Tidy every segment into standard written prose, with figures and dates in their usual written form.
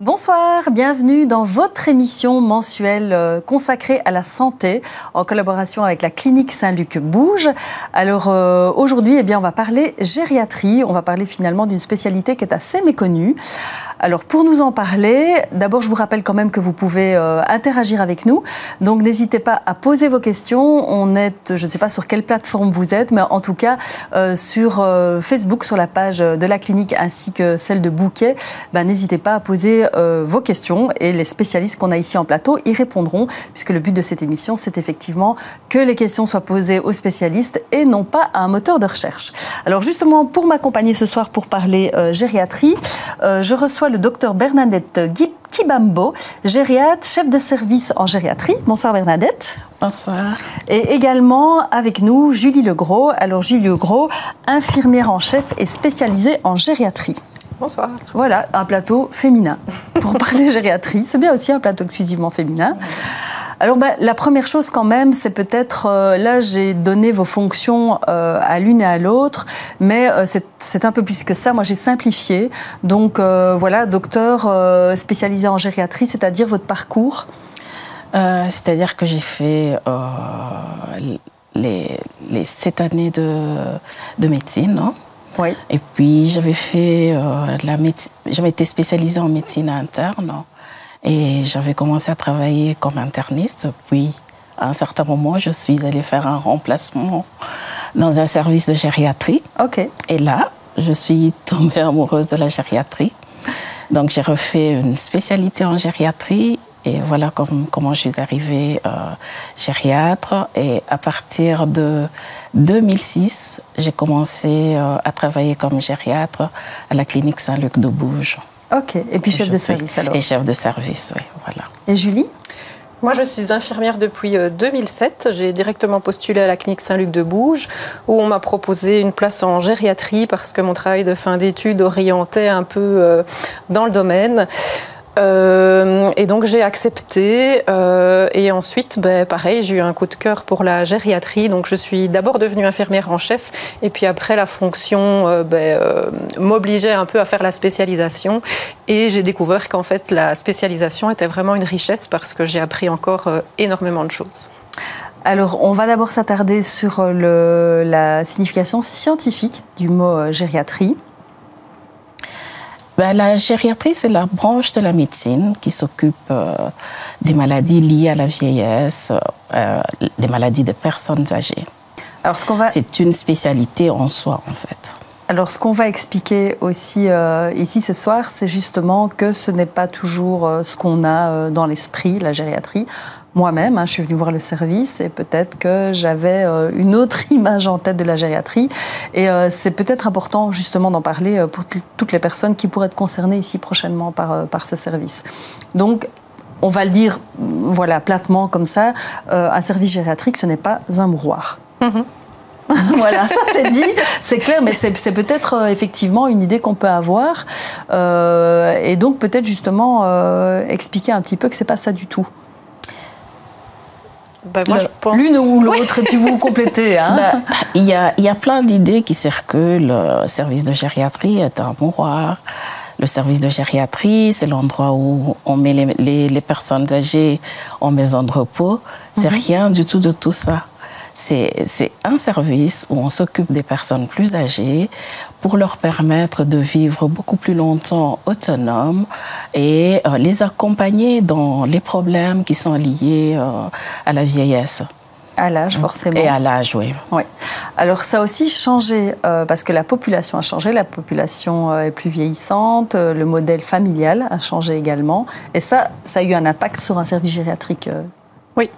Bonsoir, bienvenue dans votre émission mensuelle consacrée à la santé en collaboration avec la clinique Saint-Luc Bouge. Alors aujourd'hui, on va parler gériatrie, on va parler finalement d'une spécialité qui est assez méconnue. Alors pour nous en parler, d'abord je vous rappelle quand même que vous pouvez interagir avec nous, donc n'hésitez pas à poser vos questions. On est, je ne sais pas sur quelle plateforme vous êtes, mais en tout cas sur Facebook, sur la page de la clinique ainsi que celle de Bouquet, n'hésitez pas à poser vos questions et les spécialistes qu'on a ici en plateau y répondront, puisque le but de cette émission, c'est effectivement que les questions soient posées aux spécialistes et non pas à un moteur de recherche. Alors justement, pour m'accompagner ce soir pour parler gériatrie, je reçois le docteur Bernadette Kibambo, gériatre, chef de service en gériatrie. Bonsoir Bernadette. Bonsoir. Et également avec nous Julie Legros. Alors Julie Legros, infirmière en chef et spécialisée en gériatrie. Bonsoir. Voilà, un plateau féminin pour parler gériatrie. C'est bien aussi un plateau exclusivement féminin. Alors, la première chose quand même, c'est peut-être, là j'ai donné vos fonctions à l'une et à l'autre, mais c'est un peu plus que ça. Moi j'ai simplifié. Donc voilà, docteur spécialisé en gériatrie, c'est-à-dire votre parcours. C'est-à-dire que j'ai fait les 7 années de médecine, non? Oui. Et puis j'avais fait j'avais été spécialisée en médecine interne et j'avais commencé à travailler comme interniste. Puis à un certain moment, je suis allée faire un remplacement dans un service de gériatrie. Ok. Et là, je suis tombée amoureuse de la gériatrie. Donc j'ai refait une spécialité en gériatrie. Et voilà comment je suis arrivée gériatre. Et à partir de 2006, j'ai commencé à travailler comme gériatre à la clinique Saint-Luc de Bouge. Ok, et puis chef de service alors. Et chef de service, oui, voilà. Et Julie ? Moi, je suis infirmière depuis 2007. J'ai directement postulé à la clinique Saint-Luc de Bouge, où on m'a proposé une place en gériatrie parce que mon travail de fin d'études orientait un peu dans le domaine. Et donc j'ai accepté et ensuite pareil, j'ai eu un coup de cœur pour la gériatrie, donc je suis d'abord devenue infirmière en chef et puis après la fonction m'obligeait un peu à faire la spécialisation et j'ai découvert qu'en fait la spécialisation était vraiment une richesse parce que j'ai appris encore énormément de choses. Alors, on va d'abord s'attarder sur la signification scientifique du mot gériatrie. La gériatrie, c'est la branche de la médecine qui s'occupe des maladies liées à la vieillesse, des maladies des personnes âgées. Alors, c'est une spécialité en soi, en fait. Alors, ce qu'on va expliquer aussi ici ce soir, c'est justement que ce n'est pas toujours ce qu'on a dans l'esprit, la gériatrie. Moi-même, je suis venue voir le service et peut-être que j'avais une autre image en tête de la gériatrie. Et c'est peut-être important justement d'en parler pour toutes les personnes qui pourraient être concernées ici prochainement par ce service. Donc, on va le dire voilà, platement comme ça, un service gériatrique, ce n'est pas un mouroir. Mm-hmm. Voilà, ça c'est dit, c'est clair, mais c'est peut-être effectivement une idée qu'on peut avoir. Et donc peut-être justement expliquer un petit peu que c'est pas ça du tout. Moi, je pense... L'une ou l'autre, et puis vous complétez. Hein. Il y a plein d'idées qui circulent. Le service de gériatrie est un mouroir. Le service de gériatrie, c'est l'endroit où on met les personnes âgées en maison de repos. C'est rien du tout de tout ça. C'est un service où on s'occupe des personnes plus âgées pour leur permettre de vivre beaucoup plus longtemps autonomes et les accompagner dans les problèmes qui sont liés à la vieillesse. À l'âge, forcément. Et à l'âge, oui. Oui. Alors, ça a aussi changé, parce que la population a changé, la population est plus vieillissante, le modèle familial a changé également. Et ça a eu un impact sur un service gériatrique. Oui.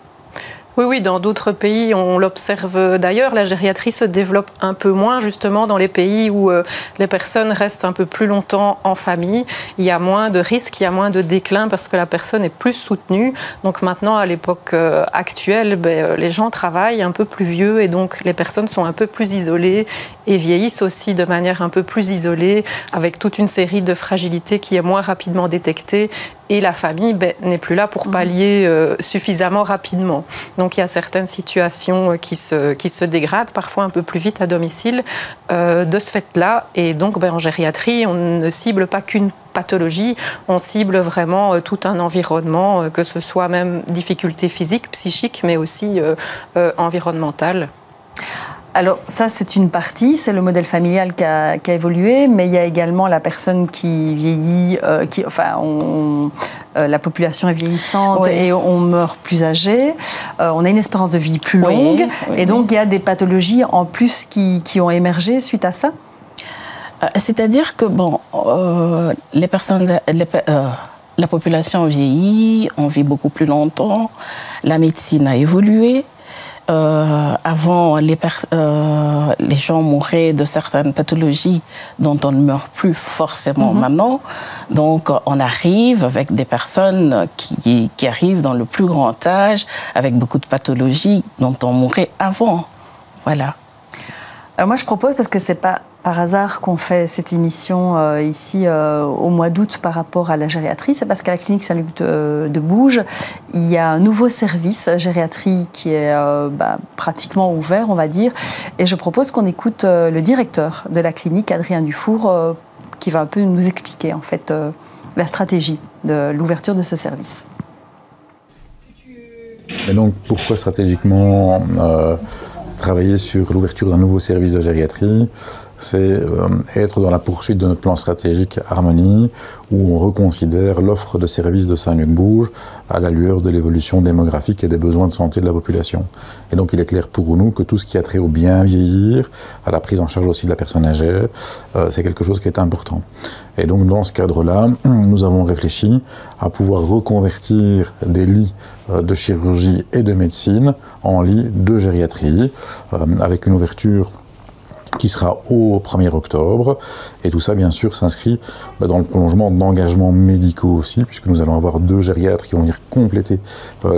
Oui, dans d'autres pays, on l'observe d'ailleurs, la gériatrie se développe un peu moins justement dans les pays où les personnes restent un peu plus longtemps en famille. Il y a moins de risques, il y a moins de déclin parce que la personne est plus soutenue. Donc maintenant, à l'époque actuelle, les gens travaillent un peu plus vieux et donc les personnes sont un peu plus isolées et vieillissent aussi de manière un peu plus isolée avec toute une série de fragilités qui est moins rapidement détectée. Et la famille n'est plus là pour pallier suffisamment rapidement. Donc il y a certaines situations qui se dégradent parfois un peu plus vite à domicile de ce fait-là. Et donc en gériatrie, on ne cible pas qu'une pathologie, on cible vraiment tout un environnement, que ce soit même difficultés physiques, psychiques, mais aussi environnementales. Alors ça, c'est une partie, c'est le modèle familial qui a évolué, mais il y a également la personne qui vieillit, la population est vieillissante et on meurt plus âgé, on a une espérance de vie plus longue, et donc il y a des pathologies en plus qui ont émergé suite à ça. C'est-à-dire que la population vieillit, on vit beaucoup plus longtemps, la médecine a évolué. Avant, les gens mouraient de certaines pathologies dont on ne meurt plus forcément maintenant. Donc, on arrive avec des personnes qui arrivent dans le plus grand âge, avec beaucoup de pathologies dont on mourait avant. Voilà. Alors moi, je propose, parce que c'est pas par hasard qu'on fait cette émission ici au mois d'août par rapport à la gériatrie, c'est parce qu'à la clinique Saint-Luc de Bouges, il y a un nouveau service gériatrie qui est pratiquement ouvert, on va dire. Et je propose qu'on écoute le directeur de la clinique, Adrien Dufour, qui va un peu nous expliquer en fait la stratégie de l'ouverture de ce service. Et donc, pourquoi stratégiquement travailler sur l'ouverture d'un nouveau service de gériatrie? C'est être dans la poursuite de notre plan stratégique Harmonie, où on reconsidère l'offre de services de Saint-Luc-Bouges à la lueur de l'évolution démographique et des besoins de santé de la population. Et donc il est clair pour nous que tout ce qui a trait au bien vieillir, à la prise en charge aussi de la personne âgée, c'est quelque chose qui est important. Et donc dans ce cadre-là, nous avons réfléchi à pouvoir reconvertir des lits de chirurgie et de médecine en lits de gériatrie, avec une ouverture qui sera au 1er octobre. Et tout ça, bien sûr, s'inscrit dans le prolongement d'engagements médicaux aussi, puisque nous allons avoir 2 gériatres qui vont venir compléter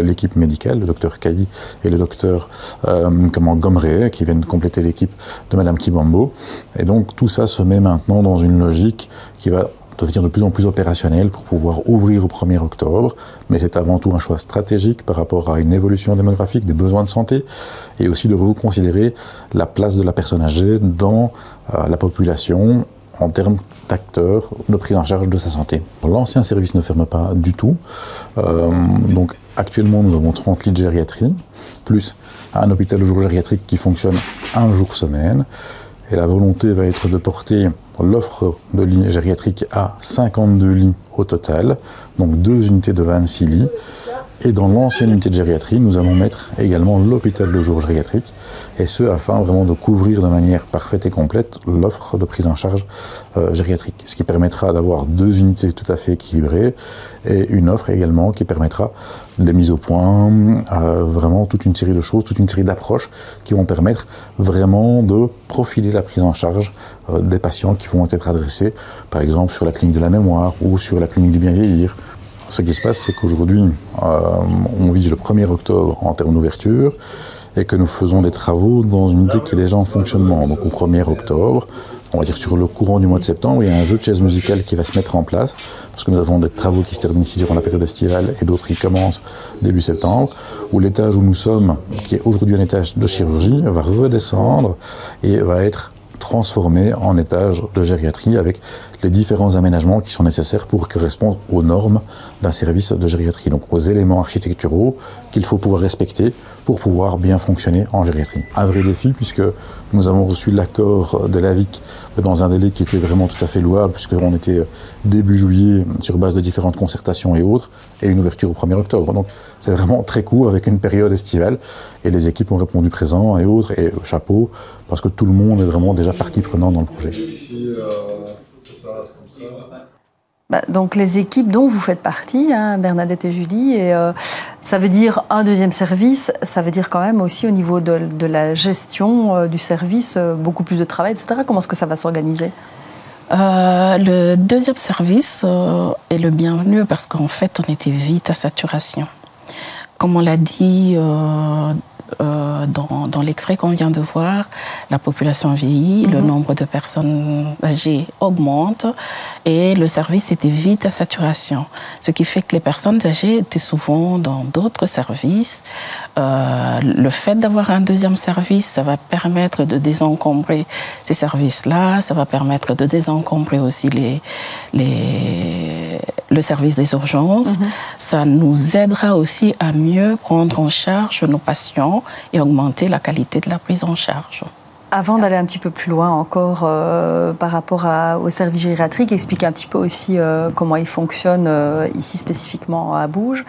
l'équipe médicale, le docteur Kali et le docteur Gomré, qui viennent compléter l'équipe de Madame Kibambo. Et donc, tout ça se met maintenant dans une logique qui va devenir de plus en plus opérationnel pour pouvoir ouvrir au 1er octobre. Mais c'est avant tout un choix stratégique par rapport à une évolution démographique, des besoins de santé, et aussi de reconsidérer la place de la personne âgée dans la population en termes d'acteurs de prise en charge de sa santé. L'ancien service ne ferme pas du tout. Donc actuellement, nous avons 30 lits de gériatrie, plus un hôpital de jour gériatrique qui fonctionne un jour semaine. Et la volonté va être de porter l'offre de lits gériatriques à 52 lits au total, donc 2 unités de 26 lits. Et dans l'ancienne unité de gériatrie, nous allons mettre également l'hôpital de jour gériatrique, et ce afin vraiment de couvrir de manière parfaite et complète l'offre de prise en charge gériatrique, ce qui permettra d'avoir 2 unités tout à fait équilibrées et une offre également qui permettra des mises au point, vraiment toute une série de choses, toute une série d'approches qui vont permettre vraiment de profiler la prise en charge des patients qui vont être adressés, par exemple sur la clinique de la mémoire ou sur la clinique du bien vieillir. Ce qui se passe, c'est qu'aujourd'hui, on vise le 1er octobre en termes d'ouverture et que nous faisons des travaux dans une unité qui est déjà en fonctionnement. Donc au 1er octobre, on va dire sur le courant du mois de septembre, il y a un jeu de chaises musicales qui va se mettre en place parce que nous avons des travaux qui se terminent ici durant la période estivale et d'autres qui commencent début septembre, où l'étage où nous sommes, qui est aujourd'hui un étage de chirurgie, va redescendre et va être transformé en étage de gériatrie avec les différents aménagements qui sont nécessaires pour correspondre aux normes d'un service de gériatrie, donc aux éléments architecturaux qu'il faut pouvoir respecter pour pouvoir bien fonctionner en gériatrie. Un vrai défi puisque nous avons reçu l'accord de l'AVIC dans un délai qui était vraiment tout à fait louable puisqu'on était début juillet sur base de différentes concertations et autres et une ouverture au 1er octobre. Donc c'est vraiment très court avec une période estivale et les équipes ont répondu présent et autres et chapeau parce que tout le monde est vraiment déjà partie prenante dans le projet. Donc les équipes dont vous faites partie, Bernadette et Julie, et ça veut dire un deuxième service, ça veut dire quand même aussi au niveau de la gestion du service, beaucoup plus de travail, etc. Comment est-ce que ça va s'organiser ? Le deuxième service est le bienvenu parce qu'en fait on était vite à saturation. Comme on l'a dit dans l'extrait qu'on vient de voir, la population vieillit, le nombre de personnes âgées augmente et le service était vite à saturation. Ce qui fait que les personnes âgées étaient souvent dans d'autres services. Le fait d'avoir un deuxième service, ça va permettre de désencombrer ces services-là, ça va permettre de désencombrer aussi le service des urgences. Ça nous aidera aussi à mieux prendre en charge nos patients et augmenter la qualité de la prise en charge. Avant d'aller un petit peu plus loin encore par rapport au service gériatrique, expliquer un petit peu aussi comment il fonctionne ici spécifiquement à Bouges.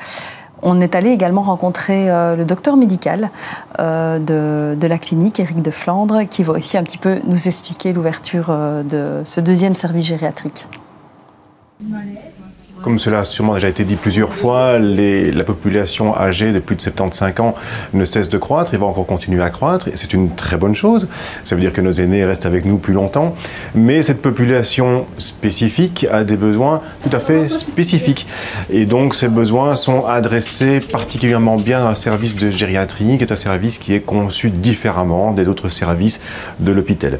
On est allé également rencontrer le docteur médical de la clinique, Éric de Flandre, qui va aussi un petit peu nous expliquer l'ouverture de ce deuxième service gériatrique. Comme cela a sûrement déjà été dit plusieurs fois, la population âgée de plus de 75 ans ne cesse de croître et va encore continuer à croître. Et c'est une très bonne chose. Ça veut dire que nos aînés restent avec nous plus longtemps. Mais cette population spécifique a des besoins tout à fait spécifiques. Et donc ces besoins sont adressés particulièrement bien à un service de gériatrie, qui est un service qui est conçu différemment des autres services de l'hôpital.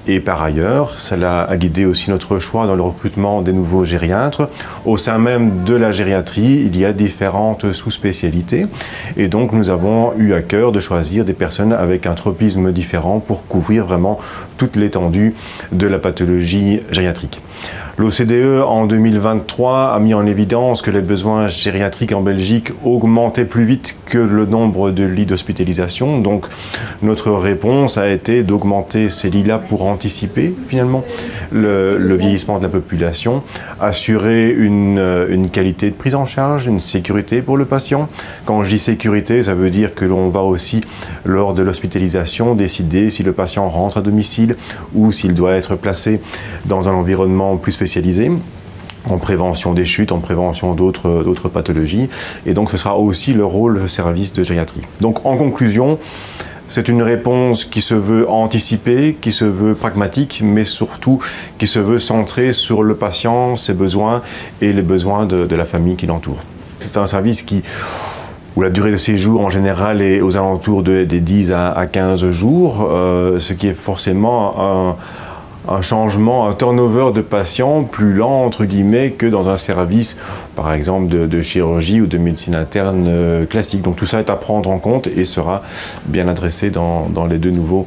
Et par ailleurs, cela a guidé aussi notre choix dans le recrutement des nouveaux gériatres. Au sein même de la gériatrie, il y a différentes sous-spécialités et donc nous avons eu à cœur de choisir des personnes avec un tropisme différent pour couvrir vraiment toute l'étendue de la pathologie gériatrique. L'OCDE en 2023 a mis en évidence que les besoins gériatriques en Belgique augmentaient plus vite que le nombre de lits d'hospitalisation. Donc notre réponse a été d'augmenter ces lits-là pour anticiper finalement le vieillissement de la population, assurer une qualité de prise en charge, une sécurité pour le patient. Quand je dis sécurité, ça veut dire que l'on va aussi, lors de l'hospitalisation, décider si le patient rentre à domicile ou s'il doit être placé dans un environnement plus spécialisé, en prévention des chutes, en prévention d'autres pathologies. Et donc ce sera aussi le rôle du service de gériatrie. Donc en conclusion, c'est une réponse qui se veut anticipée, qui se veut pragmatique, mais surtout qui se veut centrée sur le patient, ses besoins et les besoins de la famille qui l'entoure. C'est un service où la durée de séjour en général est aux alentours des 10 à 15 jours, ce qui est forcément un changement, un turnover de patients plus lent, entre guillemets, que dans un service, par exemple, de chirurgie ou de médecine interne classique. Donc tout ça est à prendre en compte et sera bien adressé dans les deux nouveaux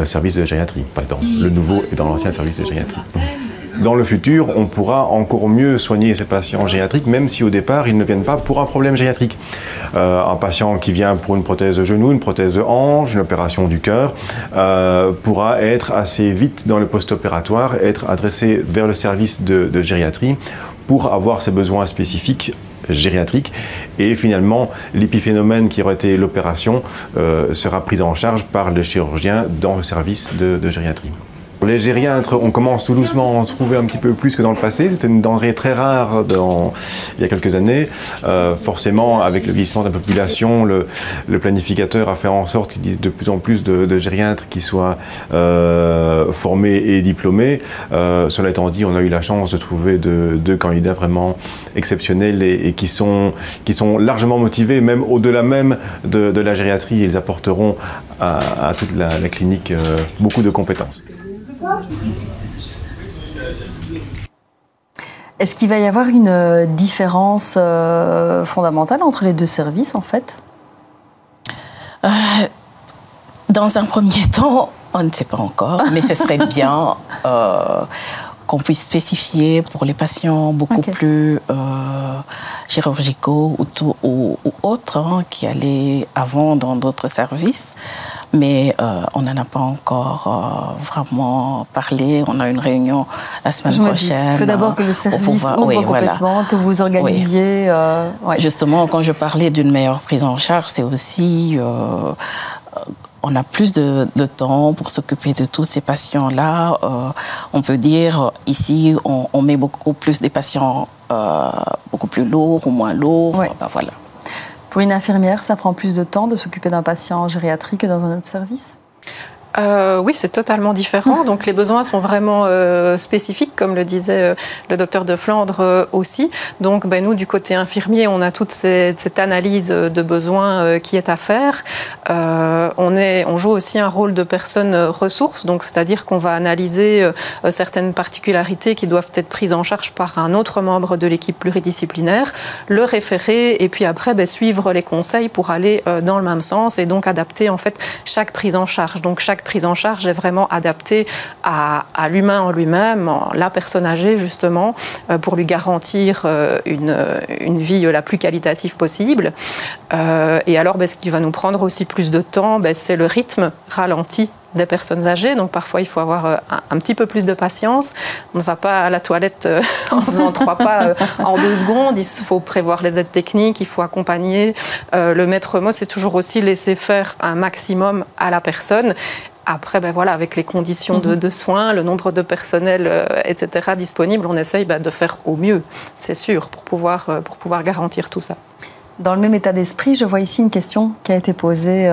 services de gériatrie. Pas dans le nouveau et dans l'ancien service de gériatrie. Dans le futur, on pourra encore mieux soigner ces patients gériatriques, même si au départ, ils ne viennent pas pour un problème gériatrique. Un patient qui vient pour une prothèse de genou, une prothèse de hanche, une opération du cœur, pourra être assez vite dans le post-opératoire, être adressé vers le service de gériatrie pour avoir ses besoins spécifiques gériatriques. Et finalement, l'épiphénomène qui aurait été l'opération sera pris en charge par le chirurgien dans le service de gériatrie. Les gériatres, on commence tout doucement à en trouver un petit peu plus que dans le passé. C'était une denrée très rare il y a quelques années. Forcément, avec le vieillissement de la population, le planificateur a fait en sorte qu'il y ait de plus en plus de gériatres qui soient formés et diplômés. Cela étant dit, on a eu la chance de trouver deux candidats vraiment exceptionnels et qui sont largement motivés, même au-delà même de la gériatrie. Ils apporteront à toute la clinique beaucoup de compétences. Est-ce qu'il va y avoir une différence fondamentale entre les deux services, en fait ? Dans un premier temps, on ne sait pas encore, mais ce serait bien qu'on puisse spécifier pour les patients beaucoup plus chirurgicaux ou autres qui allaient avant dans d'autres services. Mais on n'en a pas encore vraiment parlé. On a une réunion la semaine prochaine. Il faut d'abord que le service ouvre complètement, que vous organisiez. Justement, quand je parlais d'une meilleure prise en charge, c'est aussi... on a plus de temps pour s'occuper de tous ces patients-là. On peut dire, ici, on met beaucoup plus des patients beaucoup plus lourds ou moins lourds. Ouais. Voilà. Pour une infirmière, ça prend plus de temps de s'occuper d'un patient en gériatrie que dans un autre service ? Oui, c'est totalement différent. Donc les besoins sont vraiment spécifiques, comme le disait le docteur de Flandre aussi. Donc nous, du côté infirmier, on a toute cette analyse de besoins qui est à faire. On joue aussi un rôle de personne ressource, donc c'est-à-dire qu'on va analyser certaines particularités qui doivent être prises en charge par un autre membre de l'équipe pluridisciplinaire, le référer et puis après suivre les conseils pour aller dans le même sens et donc adapter en fait chaque prise en charge. Donc chaque prise en charge est vraiment adaptée à l'humain en lui-même, la personne âgée justement, pour lui garantir une vie la plus qualitative possible. Et alors, ce qui va nous prendre aussi plus de temps, c'est le rythme ralenti des personnes âgées. Donc parfois, il faut avoir un petit peu plus de patience. On ne va pas à la toilette en faisant 3 pas en 2 secondes. Il faut prévoir les aides techniques, il faut accompagner. Le maître mot, c'est toujours aussi laisser faire un maximum à la personne. Après, avec les conditions de soins, le nombre de personnel, etc. disponibles, on essaye de faire au mieux, c'est sûr, pour pouvoir garantir tout ça. Dans le même état d'esprit, je vois ici une question qui a été posée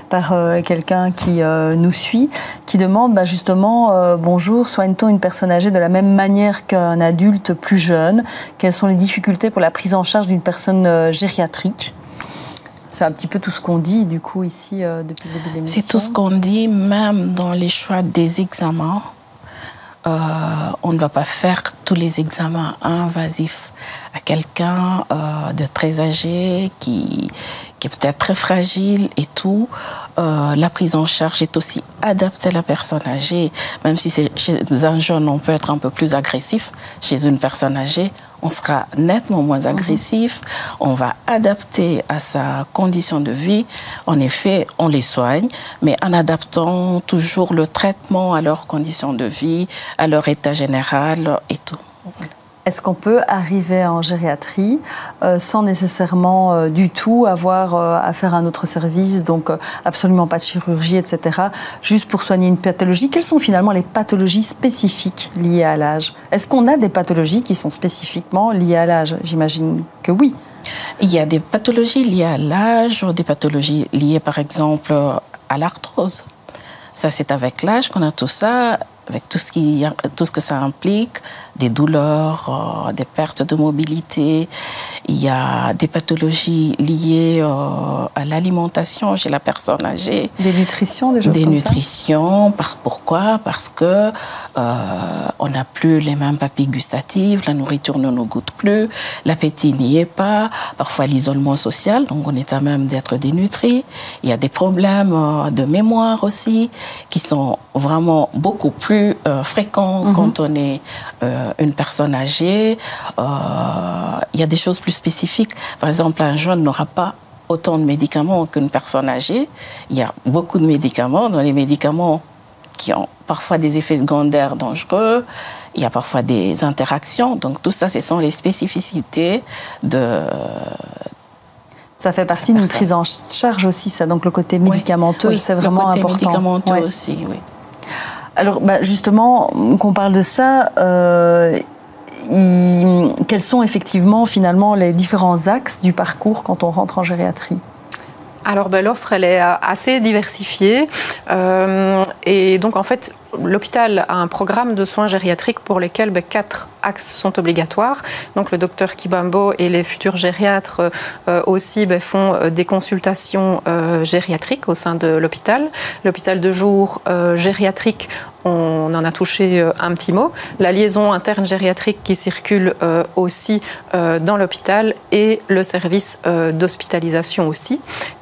par quelqu'un qui nous suit, qui demande justement bonjour, soigne-t-on une personne âgée de la même manière qu'un adulte plus jeune? Quelles sont les difficultés pour la prise en charge d'une personne gériatrique? C'est un petit peu tout ce qu'on dit, du coup, ici, depuis le début de l'émission. C'est tout ce qu'on dit, même dans les choix des examens. On ne va pas faire tous les examens invasifs à quelqu'un de très âgé qui est peut-être très fragile et tout. La prise en charge est aussi adaptée à la personne âgée. Même si c'est chez un jeune, on peut être un peu plus agressif. Chez une personne âgée, on sera nettement moins agressif. On va adapter à sa condition de vie. En effet, on les soigne, mais en adaptant toujours le traitement à leurs conditions de vie, à leur état général et tout. Est-ce qu'on peut arriver en gériatrie sans nécessairement du tout avoir à faire un autre service, donc absolument pas de chirurgie, etc., juste pour soigner une pathologie? Quelles sont finalement les pathologies spécifiques liées à l'âge? Est-ce qu'on a des pathologies qui sont spécifiquement liées à l'âge? J'imagine que oui. Il y a des pathologies liées à l'âge, des pathologies liées par exemple à l'arthrose. Ça, c'est avec l'âge qu'on a tout ça, avec tout ce que ça implique, des douleurs, des pertes de mobilité. Il y a des pathologies liées à l'alimentation chez la personne âgée. Des nutritions, des choses comme ça? Des nutritions. Pourquoi? Parce que on n'a plus les mêmes papilles gustatives, la nourriture ne nous goûte plus, l'appétit n'y est pas, parfois l'isolement social, donc on est à même d'être dénutri. Il y a des problèmes de mémoire aussi, qui sont vraiment beaucoup plus fréquents quand on est une personne âgée. Il y a des choses plus spécifiques. Par exemple, un jeune n'aura pas autant de médicaments qu'une personne âgée. Il y a beaucoup de médicaments. Dans les médicaments qui ont parfois des effets secondaires dangereux, il y a parfois des interactions. Donc tout ça, ce sont les spécificités de... Ça fait partie d'une prise en charge aussi, ça. Donc le côté médicamenteux, oui, c'est vraiment important. Le côté médicamenteux aussi, oui. Alors justement, qu'on parle de ça, quels sont effectivement finalement les différents axes du parcours quand on rentre en gériatrie? Alors l'offre, elle est assez diversifiée et donc en fait l'hôpital a un programme de soins gériatriques pour lesquels 4 axes sont obligatoires. Donc le docteur Kibambo et les futurs gériatres aussi font des consultations gériatriques au sein de l'hôpital. L'hôpital de jour gériatrique, on en a touché un petit mot. La liaison interne gériatrique qui circule aussi dans l'hôpital et le service d'hospitalisation aussi.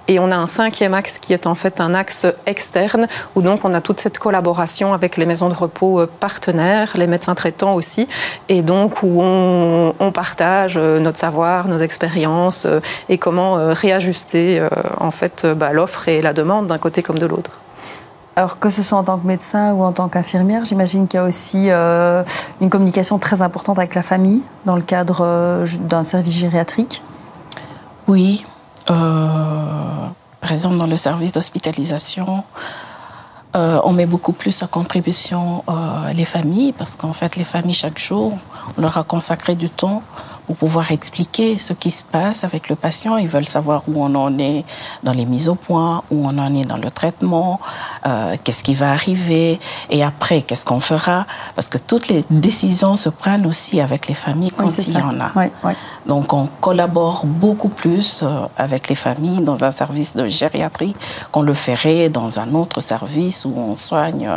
Et on a un 5e axe qui est en fait un axe externe où donc on a toute cette collaboration avec les maisons de repos partenaires, les médecins traitants aussi, et donc où on partage notre savoir, nos expériences et comment réajuster en fait l'offre et la demande d'un côté comme de l'autre. Alors que ce soit en tant que médecin ou en tant qu'infirmière, j'imagine qu'il y a aussi une communication très importante avec la famille dans le cadre d'un service gériatrique. Oui. Par exemple, dans le service d'hospitalisation, on met beaucoup plus à contribution les familles, parce qu'en fait, les familles, chaque jour, on leur a consacré du temps pour pouvoir expliquer ce qui se passe avec le patient. Ils veulent savoir où on en est dans les mises au point, où on en est dans le traitement, qu'est-ce qui va arriver, et après, qu'est-ce qu'on fera, parce que toutes les décisions se prennent aussi avec les familles quand il y en a. Oui, oui. Donc, on collabore beaucoup plus avec les familles dans un service de gériatrie qu'on le ferait dans un autre service où on soigne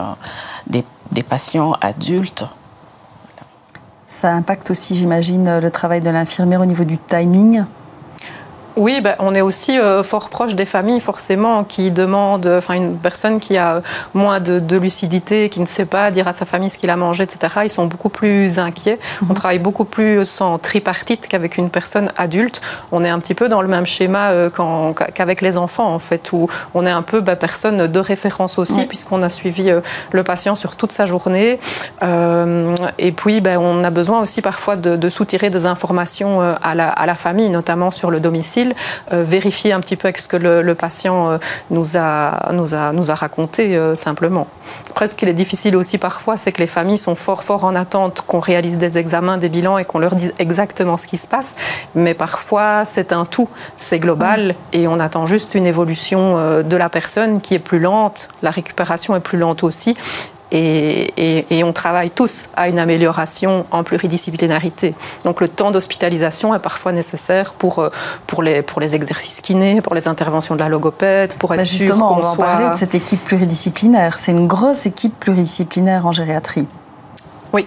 des patients adultes. Ça impacte aussi, j'imagine, le travail de l'infirmière au niveau du timing. Oui, on est aussi fort proche des familles, forcément, qui demandent, une personne qui a moins de lucidité, qui ne sait pas dire à sa famille ce qu'il a mangé, etc., ils sont beaucoup plus inquiets. On travaille beaucoup plus en tripartite qu'avec une personne adulte. On est un petit peu dans le même schéma qu'avec les enfants, en fait, où on est un peu personne de référence aussi, puisqu'on a suivi le patient sur toute sa journée. Et puis, on a besoin aussi parfois de soutirer des informations à la famille, notamment sur le domicile. Vérifier un petit peu avec ce que le patient nous a raconté simplement. Après, ce qui est difficile aussi parfois, c'est que les familles sont fort en attente qu'on réalise des examens, des bilans et qu'on leur dise exactement ce qui se passe. Mais parfois, c'est un tout, c'est global et on attend juste une évolution de la personne qui est plus lente. La récupération est plus lente aussi. Et on travaille tous à une amélioration en pluridisciplinarité. Donc le temps d'hospitalisation est parfois nécessaire pour les exercices kinés, pour les interventions de la logopède, pour être sûr qu'on soit... Justement, on va en parler de cette équipe pluridisciplinaire. C'est une grosse équipe pluridisciplinaire en gériatrie. Oui.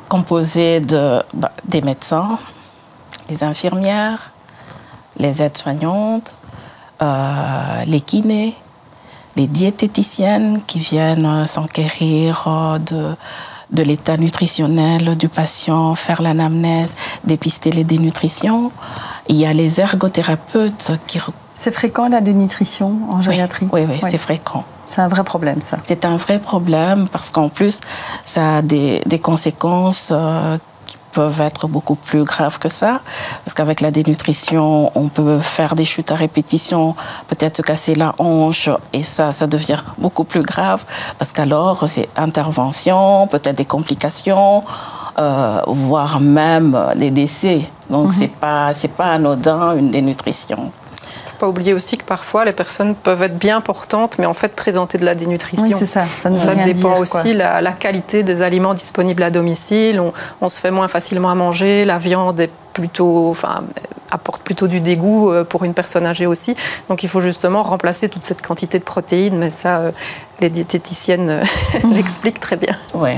Composée des médecins, les infirmières, les aides-soignantes, les kinés, les diététiciennes qui viennent s'enquérir de l'état nutritionnel du patient, faire l'anamnèse, dépister les dénutritions. Il y a les ergothérapeutes qui... C'est fréquent la dénutrition en gériatrie? Oui, c'est fréquent. C'est un vrai problème, ça. C'est un vrai problème parce qu'en plus, ça a des conséquences qui peuvent être beaucoup plus graves que ça. Parce qu'avec la dénutrition, on peut faire des chutes à répétition, peut-être se casser la hanche, et ça devient beaucoup plus grave. Parce qu'alors, c'est intervention, peut-être des complications, voire même des décès. Donc, c'est pas anodin, une dénutrition. Il ne faut pas oublier aussi que parfois les personnes peuvent être bien portantes, mais en fait présenter de la dénutrition. Oui, c'est ça. Ça dépend aussi la qualité des aliments disponibles à domicile. On se fait moins facilement à manger. La viande est apporte plutôt du dégoût pour une personne âgée aussi. Donc il faut justement remplacer toute cette quantité de protéines. Mais ça, les diététiciennes l'expliquent très bien. Oui.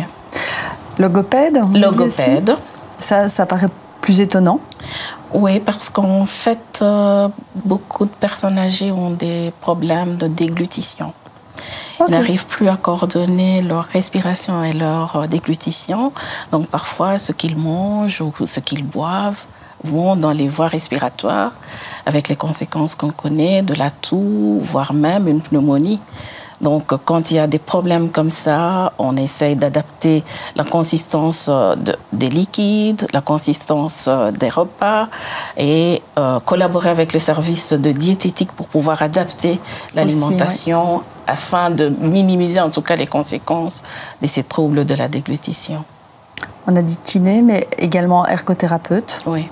Logopède? Logopède. Ça paraît plus étonnant. Oui, parce qu'en fait, beaucoup de personnes âgées ont des problèmes de déglutition. Ils n'arrivent plus à coordonner leur respiration et leur déglutition. Donc parfois, ce qu'ils mangent ou ce qu'ils boivent vont dans les voies respiratoires, avec les conséquences qu'on connaît, de la toux, voire même une pneumonie. Donc, quand il y a des problèmes comme ça, on essaye d'adapter la consistance des liquides, la consistance des repas et collaborer avec le service de diététique pour pouvoir adapter l'alimentation afin de minimiser en tout cas les conséquences de ces troubles de la déglutition. On a dit kiné, mais également ergothérapeute. Oui.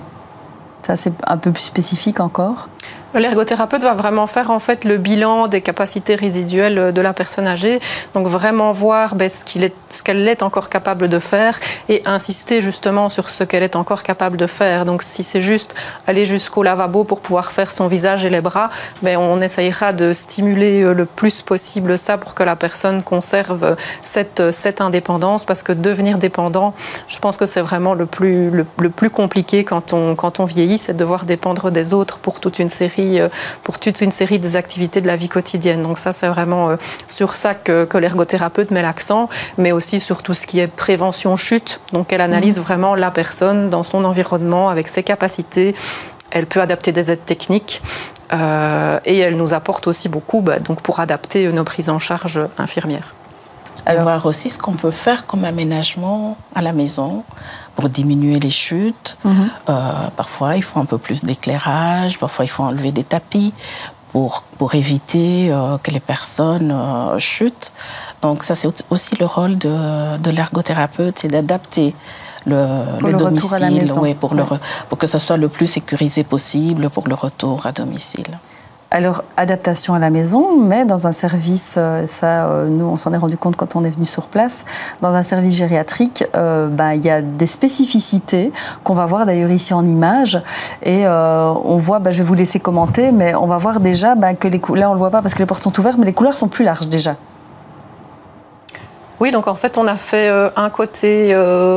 Ça, c'est un peu plus spécifique encore. L'ergothérapeute va vraiment faire en fait le bilan des capacités résiduelles de la personne âgée, donc vraiment voir ce qu'elle est encore capable de faire et insister justement sur ce qu'elle est encore capable de faire. Donc si c'est juste aller jusqu'au lavabo pour pouvoir faire son visage et les bras, on essayera de stimuler le plus possible ça pour que la personne conserve cette indépendance, parce que devenir dépendant, je pense que c'est vraiment le plus compliqué quand on vieillit, c'est de devoir dépendre des autres pour toute une série des activités de la vie quotidienne. Donc ça, c'est vraiment sur ça que l'ergothérapeute met l'accent, mais aussi sur tout ce qui est prévention chute. Donc elle analyse vraiment la personne dans son environnement, avec ses capacités. Elle peut adapter des aides techniques et elle nous apporte aussi beaucoup donc pour adapter nos prises en charge infirmières. Alors, voir aussi ce qu'on peut faire comme aménagement à la maison pour diminuer les chutes. Parfois, il faut un peu plus d'éclairage. Parfois, il faut enlever des tapis pour éviter que les personnes chutent. Donc, ça, c'est aussi le rôle de l'ergothérapeute, c'est d'adapter le domicile, à la maison. Pour que ce soit le plus sécurisé possible pour le retour à domicile. Alors, adaptation à la maison, mais dans un service, nous, on s'en est rendu compte quand on est venu sur place, dans un service gériatrique, il y a des spécificités qu'on va voir d'ailleurs ici en image. Et on voit, je vais vous laisser commenter, mais on va voir déjà que là, on ne le voit pas parce que les portes sont ouvertes, mais les couleurs sont plus larges déjà. Oui, donc en fait, on a fait un côté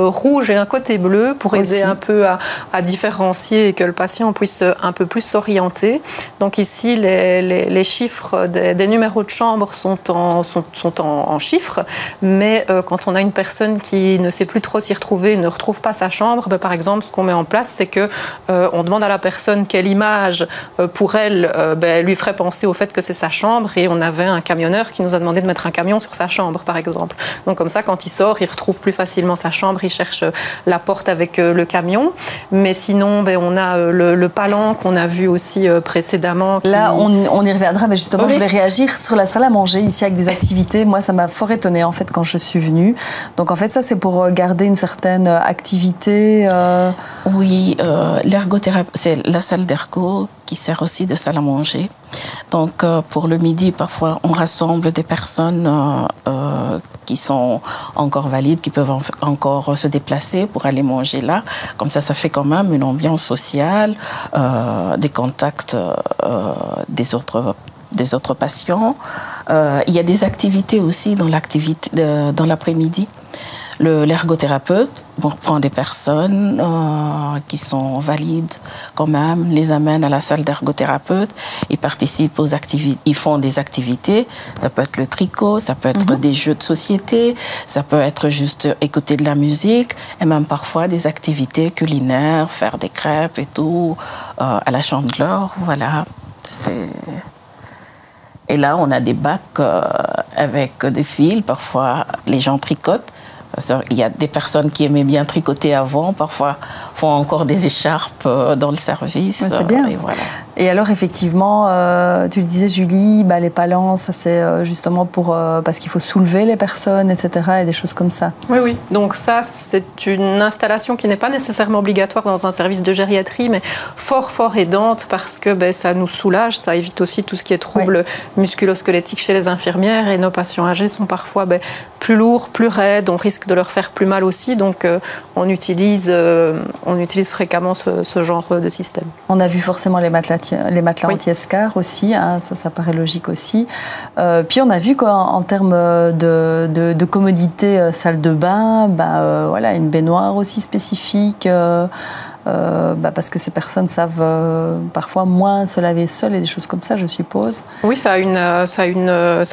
rouge et un côté bleu pour aider un peu à différencier et que le patient puisse un peu plus s'orienter. Donc ici, les chiffres des numéros de chambre sont en chiffres, mais quand on a une personne qui ne sait plus trop s'y retrouver, ne retrouve pas sa chambre, par exemple, ce qu'on met en place, c'est que on demande à la personne quelle image pour elle lui ferait penser au fait que c'est sa chambre, et on avait un camionneur qui nous a demandé de mettre un camion sur sa chambre, par exemple. Donc comme ça, quand il sort, il retrouve plus facilement sa chambre, il cherche la porte avec le camion. Mais sinon, on a le palan qu'on a vu aussi précédemment. Là, on y reviendra, mais justement, je voulais réagir sur la salle à manger, ici, avec des activités. Moi, ça m'a fort étonnée, en fait, quand je suis venue. Donc, en fait, ça, c'est pour garder une certaine activité. Oui, l'ergothérapie, c'est la salle d'ergo qui sert aussi de salle à manger. Donc, pour le midi, parfois, on rassemble des personnes qui sont encore valides, qui peuvent encore se déplacer pour aller manger là. Comme ça fait quand même une ambiance sociale, des contacts des autres patients. Il y a des activités aussi dans l'après-midi. L'ergothérapeute prend des personnes qui sont valides quand même, les amène à la salle d'ergothérapeute, ils participent aux activités, ils font des activités, ça peut être le tricot, ça peut être des jeux de société, ça peut être juste écouter de la musique, et même parfois des activités culinaires, faire des crêpes et tout, à la Chandeleur, voilà. Et là, on a des bacs avec des fils, parfois les gens tricotent. Il y a des personnes qui aimaient bien tricoter avant, parfois font encore des écharpes dans le service. Ouais, c'est bien. Et voilà. Et alors, effectivement, tu le disais, Julie, les palans, ça c'est justement parce qu'il faut soulever les personnes, etc., et des choses comme ça. Oui, oui. Donc ça, c'est une installation qui n'est pas nécessairement obligatoire dans un service de gériatrie, mais fort, fort aidante parce que ça nous soulage, ça évite aussi tout ce qui est troubles musculo-squelettiques chez les infirmières, et nos patients âgés sont parfois plus lourds, plus raides, on risque de leur faire plus mal aussi, donc on utilise fréquemment ce genre de système. On a vu forcément les matelas anti-escar aussi, hein, ça paraît logique aussi. Puis on a vu qu'en termes de commodité, salle de bain, une baignoire aussi spécifique. Parce que ces personnes savent parfois moins se laver seules et des choses comme ça, je suppose. Oui, ça a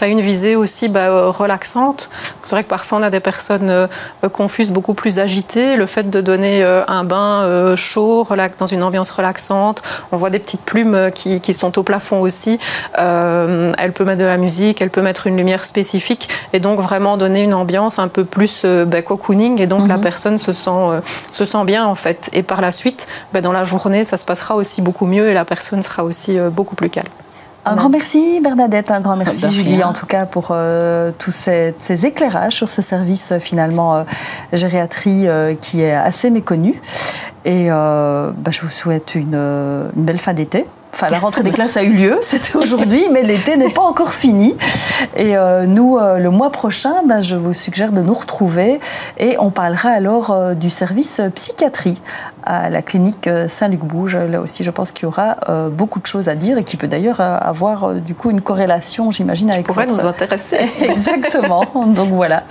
une visée aussi relaxante. C'est vrai que parfois on a des personnes confuses, beaucoup plus agitées. Le fait de donner un bain chaud, dans une ambiance relaxante, on voit des petites plumes qui sont au plafond aussi. Elle peut mettre de la musique, elle peut mettre une lumière spécifique et donc vraiment donner une ambiance un peu plus cocooning, et donc la personne se sent bien en fait. Et par la suite, dans la journée, ça se passera aussi beaucoup mieux et la personne sera aussi beaucoup plus calme. Un grand merci Bernadette, un grand merci Julie en tout cas pour tous ces éclairages sur ce service finalement gériatrie qui est assez méconnu. Et je vous souhaite une belle fin d'été. Enfin, la rentrée des classes a eu lieu, c'était aujourd'hui, mais l'été n'est pas encore fini. Et nous, le mois prochain, je vous suggère de nous retrouver et on parlera alors du service psychiatrie à la clinique Saint-Luc-Bouge. Là aussi, je pense qu'il y aura beaucoup de choses à dire et qui peut d'ailleurs avoir du coup une corrélation, j'imagine, avec pourrait nous intéresser. Exactement. Donc voilà.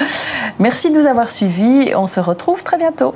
Merci de nous avoir suivis. On se retrouve très bientôt.